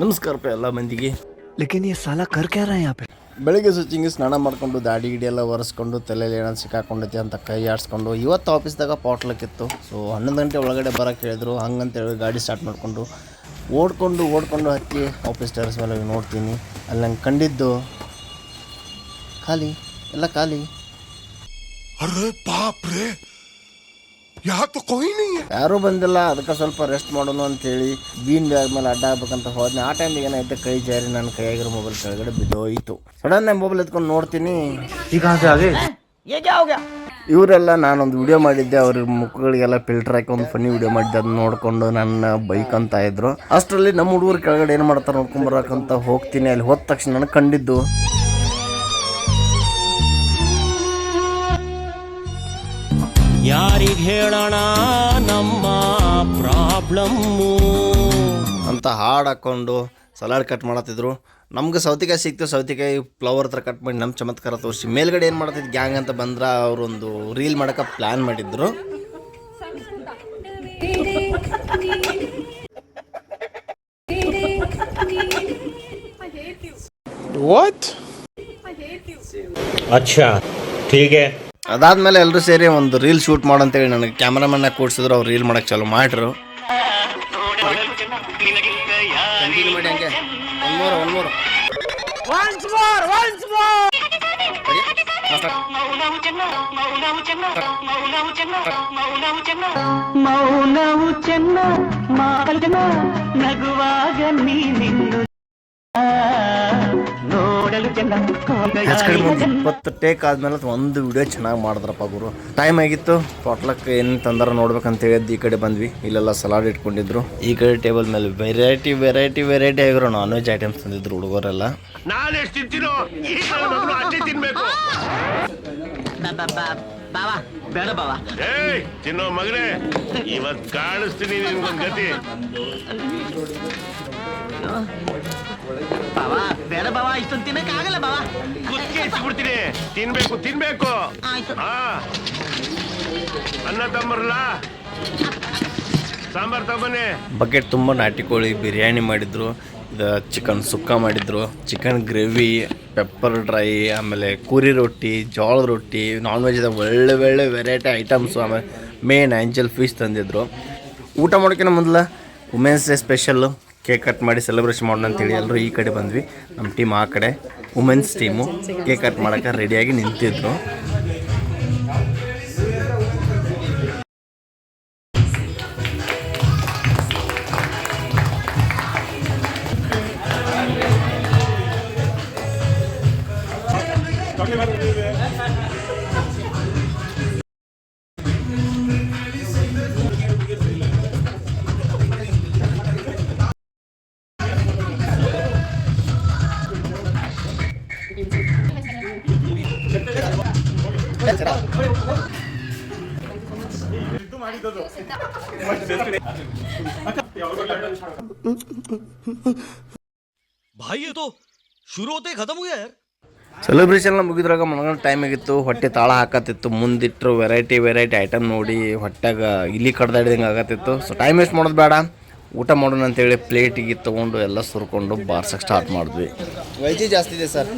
ನಮಸ್ಕಾರ ಎಲ್ಲ ಮಂದಿಗೆ. ಲೇಕಿನ್ ये साला कर क्या रहा है यहाँ पे? ಬೆಳಿಗ್ಗೆ ಸ್ವಿಚಿಂಗ್ ಸ್ನಾನ ಮಾಡ್ಕೊಂಡು ದಾಡಿ ಗಿಡಿ ಎಲ್ಲ ಒರೆಸ್ಕೊಂಡು ತಲೆಯಲ್ಲಿ ಏನಾದ್ರು ಸಿಕ್ಕಾಕೊಂಡೈತಿ ಅಂತ ಕೈ ಆಡಿಸ್ಕೊಂಡು ಇವತ್ತು ಆಫೀಸ್ದಾಗ ಪಾಟ್ಲಕ್ಕಿತ್ತು. ಸೊ 11 ಗಂಟೆ ಒಳಗಡೆ ಬರೋಕ್ಕೆ ಹೇಳಿದ್ರು. ಹಂಗಂತೇಳಿ ಗಾಡಿ ಸ್ಟಾರ್ಟ್ ಮಾಡಿಕೊಂಡು ಓಡ್ಕೊಂಡು ಹತ್ತಿ ಆಫೀಸ್ ಟೆರೆಸ್ ಮೇಲೆ ನೋಡ್ತೀನಿ. ಅಲ್ಲಿ ನಂಗೆ ಕಂಡಿದ್ದು ಖಾಲಿ, ಎಲ್ಲ ಖಾಲಿ. ಅರೆ ಬಾಪ್ ರೇ, ಯಾರೂ ಬಂದಿಲ್ಲ. ಅದಕ್ಕೆ ಸ್ವಲ್ಪ ರೆಸ್ಟ್ ಮಾಡೋಣ ಅಂತೇಳಿ ಬೀನ್ ಬ್ಯಾಗ್ ಮೇಲೆ ಅಡ್ಡ ಆಗ್ಬೇಕಂತ ಹೋದ್ನೆ. ಆ ಟೈಮಿಗೆ ಏನಾಯ್ತು, ಕೈ ಜಾರಿ ನನ್ನ ಕೈಯಾಗಿರೋ ಮೊಬೈಲ್ ಕೆಳಗಡೆ ಬಿದ್ದೋಯ್ತು. ಸಡನ್ ಆಗಿ ಮೊಬೈಲ್ ಎತ್ಕೊಂಡು ನೋಡ್ತೀನಿ, ಇವರೆಲ್ಲ ನಾನೊಂದು ವಿಡಿಯೋ ಮಾಡಿದ್ದೆ, ಅವ್ರ ಮುಖಗಳಿಗೆಲ್ಲ ಫಿಲ್ಟರ್ ಹಾಕಿ ಒಂದು ಫನ್ನಿ ವಿಡಿಯೋ ಮಾಡಿದ್ದೆ. ಅದನ್ನ ನೋಡ್ಕೊಂಡು ನನ್ನ ಬೈಕ್ ಅಂತ ಇದ್ರು. ಅಷ್ಟರಲ್ಲಿ ನಮ್ಮ ಹುಡುಗರು ಕೆಳಗಡೆ ಏನು ಮಾಡ್ತಾರೆ ನೋಡ್ಕೊಂಬರಕಂತ ಹೋಗ್ತೀನಿ. ಅಲ್ಲಿ ಹೋದ ತಕ್ಷಣ ನನಗೆ ಕಂಡಿದ್ದು ಯಾರಿಗೆ ಹೇಳೋಣ ನಮ್ಮ ಪ್ರಾಬ್ಲಮ್ಮು ಅಂತ ಹಾಡು ಹಾಕ್ಕೊಂಡು ಸಲಾಡ್ ಕಟ್ ಮಾಡತ್ತಿದ್ರು. ನಮ್ಗೆ ಸೌತಿಕಾಯಿ ಸಿಕ್ತು, ಸೌತಿಕಾಯಿ ಫ್ಲವರ್ ಹತ್ರ ಕಟ್ ಮಾಡಿ ನಮ್ಮ ಚಮತ್ಕಾರ ತೋರಿಸಿ ಮೇಲ್ಗಡೆ ಏನು ಮಾಡ್ತಿದ್ದು ಗ್ಯಾಂಗ್ ಅಂತ ಬಂದ್ರೆ ಅವರೊಂದು ರೀಲ್ ಮಾಡೋಕೆ ಪ್ಲ್ಯಾನ್ ಮಾಡಿದ್ರು. ಅಚ್ಚಾ ಠೀಕ್ ಹೈ. ಅದಾದ್ಮೇಲೆ ಎಲ್ಲರೂ ಸೇರಿ ಒಂದು ರೀಲ್ ಶೂಟ್ ಮಾಡೋ ಅಂತೇಳಿ ನನಗೆ ಕ್ಯಾಮ್ರಾಮನ್ನ ಕೂಡಿಸಿದ್ರು. ಅವ್ರು ರೀಲ್ ಮಾಡೋಕ್ಕೆ ಚಾಲು ಮಾಡ್ರು. ಮೌನವು ಚೆನ್ನ ಮಾತನ ನಗುವಾಗ ನೀನಿನ್ನು ನೋಡಲು ಚೆನ್ನ. 20 ಟೇಕ್ ಆದ್ಮೇಲೆ ಒಂದು ವಿಡಿಯೋ ಚೆನ್ನಾಗಿ ಮಾಡಿದ್ರಪ್ಪ ಗುರು. ಟೈಮ್ ಆಗಿತ್ತು, ಪಾಟ್ಲಕ್ ಏನು ತಂದಾರ ನೋಡ್ಬೇಕಂತ ಹೇಳಿದ್ದು ಈ ಕಡೆ ಬಂದ್ವಿ. ಇಲ್ಲೆಲ್ಲ ಸಲಾಡ್ ಇಟ್ಕೊಂಡಿದ್ರು. ಈ ಕಡೆ ಟೇಬಲ್ ಮೇಲೆ ವೆರೈಟಿ ಆಗಿರೋ ನಾನ್ ವೆಜ್ ಐಟಮ್ಸ್ ತಂದಿದ್ರು ಹುಡುಗರೆಲ್ಲ. ಬಾವಾ ಬೇಡ ಬಾವಾ, ತಿನ್ನೋ ಮಗನೇ, ಇವತ್ತು ಕಾಣಿಸ್ತೀನಿ ನಿನ್ಗೊಂದು ಗತಿ. ಬಾವಾ ಬೇಡ ಬಾವಾ, ಇಷ್ಟೊಂದು ತಿನ್ನಕ್ ಆಗಲ್ಲ ಬಾವಾ. ಕುತ್ಕೆ ಇಟ್ಬಿಡ್ತೀನಿ. ತಿನ್ಬೇಕು. ಅನ್ನ ತಂಬರ್ಲ, ಸಾಂಬಾರ್ ತಗೊಂಬನ್ನಿ. ಬಕೆಟ್ ತುಂಬ ನಾಟಿ ಕೋಳಿ ಬಿರಿಯಾನಿ ಮಾಡಿದ್ರು. ಇದು ಚಿಕನ್ ಸುಕ್ಕ ಮಾಡಿದ್ರು, ಚಿಕನ್ ಗ್ರೇವಿ, ಪೆಪ್ಪರ್ ಡ್ರೈ, ಆಮೇಲೆ ಕೂರಿ ರೊಟ್ಟಿ, ಜೋಳದ ರೊಟ್ಟಿ, ನಾನ್ ವೆಜ್ದ ಒಳ್ಳೆ ವೆರೈಟಿ ಐಟಮ್ಸು. ಆಮೇಲೆ ಮೇನ್ ಆ್ಯಂಜಲ್ ಫಿಶ್ ತಂದಿದ್ರು. ಊಟ ಮಾಡೋಕ್ಕಿಂತ ಮೊದಲು women's day special cake cut ಮಾಡಿ ಸೆಲೆಬ್ರೇಷನ್ ಮಾಡೋಣ ಅಂತೇಳಿ ಎಲ್ಲರೂ ಈ ಕಡೆ ಬಂದ್ವಿ. ನಮ್ಮ ಟೀಮ್ ಆ ಕಡೆ, ವುಮೆನ್ಸ್ ಟೀಮು ಕೇಕ್ ಕಟ್ ಮಾಡೋಕ್ಕೆ ರೆಡಿಯಾಗಿ ನಿಂತಿದ್ರು. भाई ये तो शुरू होते ही खत्म हो गया यार. ಸೆಲೆಬ್ರೇಷನ್ ಮುಗಿದ್ರಾಗ ಮನಗಂಡು ಟೈಮ್ ಆಗಿತ್ತು. ಹೊಟ್ಟೆ ತಾಳ ಹಾಕತ್ತಿತ್ತು. ಮುಂದಿಟ್ಟರು ವೆರೈಟಿ ಐಟಮ್ ನೋಡಿ ಹೊಟ್ಟೆಗ ಇಲ್ಲಿ ಕಡ್ದಾಡಿದಂಗೆ ಆಗತ್ತಿತ್ತು. ಸೊ ಟೈಮ್ ವೇಸ್ಟ್ ಮಾಡೋದು ಬೇಡ, ಊಟ ಮಾಡೋಣ ಅಂತೇಳಿ ಪ್ಲೇಟಿಗೆ ತೊಗೊಂಡು ಎಲ್ಲ ಸುರ್ಕೊಂಡು ಬಾರ್ಸಕ್ಕೆ ಸ್ಟಾರ್ಟ್ ಮಾಡಿದ್ವಿ. ವೆಜ್ಜಿ ಜಾಸ್ತಿ ಇದೆ ಸರ್.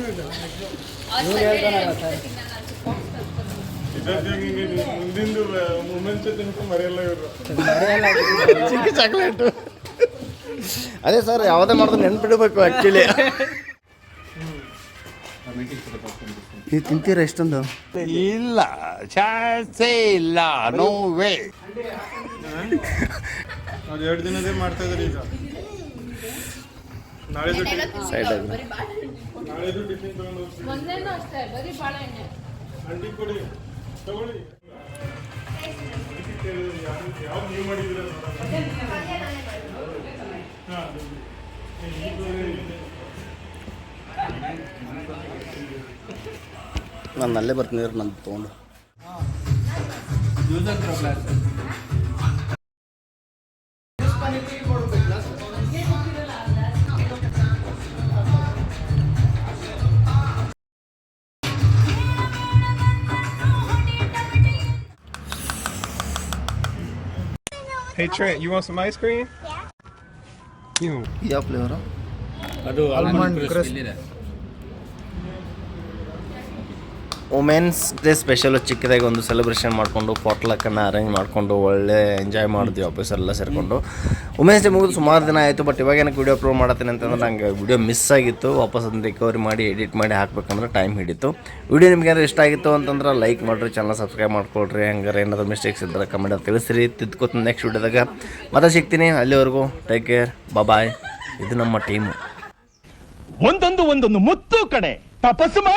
ಚಾಕ್ಲೇಟು ಅದೇ ಸರ್, ಯಾವುದೇ ಮಾಡಿದ್ರೆ ನೆನ್ಪಿಡಬೇಕು ಆ್ಯಕ್ಚುಲಿ. ನೀವು ತಿಂತೀರ ಎಷ್ಟೊಂದು? ಇಲ್ಲ, ಚಾನ್ಸೇ ಇಲ್ಲ, ನೋ ವೇ. 2 ದಿನದೇ ಮಾಡ್ತಾ ಇದ್ದಾರೆ ಈಗ. ನಾಳೆದು ಸೈಡ್ ಆಗಿ ನಾಳೆದು ಟಿಫಿನ್ ತಗೊಂಡು ಮೊನ್ನೆನೂ ಅಷ್ಟೇ, ಬರೀ ಬಾಳೆಹಣ್ಣೆ ಅಂಟಿ ಕೊಡಿ ತಗೊಳ್ಳಿ. ಯಾವ್ದು ನೀವು ಮಾಡಿದ್ದೀರ ನಾನು ಅಲ್ಲೇ ಬರ್ತೀನಿ ನಂದು ತೊಗೊಂಡು. Hey Trent, you want some ice cream? Yeah. ಯಾವ ಫ್ಲೇವರು? ವುಮೆನ್ಸ್ ಡೇ ಸ್ಪೆಷಲು ಚಿಕ್ಕದಾಗಿ ಒಂದು ಸೆಲೆಬ್ರೇಷನ್ ಮಾಡಿಕೊಂಡು ಪಾಟ್ಲಕ್ಕನ್ನು ಅರೇಂಜ್ ಮಾಡಿಕೊಂಡು ಒಳ್ಳೆ ಎಂಜಾಯ್ ಮಾಡಿದ್ವಿ ಆಫೀಸರೆಲ್ಲ ಸೇರಿಕೊಂಡು. ವುಮೆನ್ಸ್ ಡೇ ಮುಗಿದು ಸುಮಾರು ದಿನ ಆಯಿತು, ಬಟ್ ಇವಾಗ ಏನಕ್ಕೆ ವೀಡಿಯೋ ಅಪ್ಲೋಡ್ ಮಾಡತ್ತೀನಿ ಅಂತಂದ್ರೆ ನಂಗೆ ವೀಡಿಯೋ ಮಿಸ್ ಆಗಿತ್ತು. ವಾಪಸ್ ಅದನ್ನು ರಿಕವರಿ ಮಾಡಿ ಎಡಿಟ್ ಮಾಡಿ ಹಾಕಬೇಕಂದ್ರೆ ಟೈಮ್ ಹಿಡಿತು. ವೀಡಿಯೋ ನಿಮ್ಗೆ ಏನಾದ್ರು ಇಷ್ಟ ಆಗಿತ್ತು ಅಂತಂದ್ರೆ ಲೈಕ್ ಮಾಡಿರಿ, ಚಾನಲ್ ಸಬ್ಸ್ಕ್ರೈಬ್ ಮಾಡ್ಕೊಳ್ರಿ. ಹಂಗಾರೆ ಏನಾದರೂ ಮಿಸ್ಟೇಕ್ಸ್ ಇದ್ದರೆ ಕಮೆಂಟಲ್ಲಿ ತಿಳಿಸ್ರಿ, ತಿದ್ಕೋತೀನಿ ನೆಕ್ಸ್ಟ್ ವೀಡಿಯೋದಾಗ ಮತ್ತೆ ಸಿಗ್ತೀನಿ. ಅಲ್ಲಿವರೆಗೂ ಟೇಕ್ ಕೇರ್, ಬಾಯ್. ಇದು ನಮ್ಮ ಟೀಮು. ಒಂದೊಂದು ಮುತ್ತು ಕಡೆ ತಪಸ್ಸು ಮಾಡಿ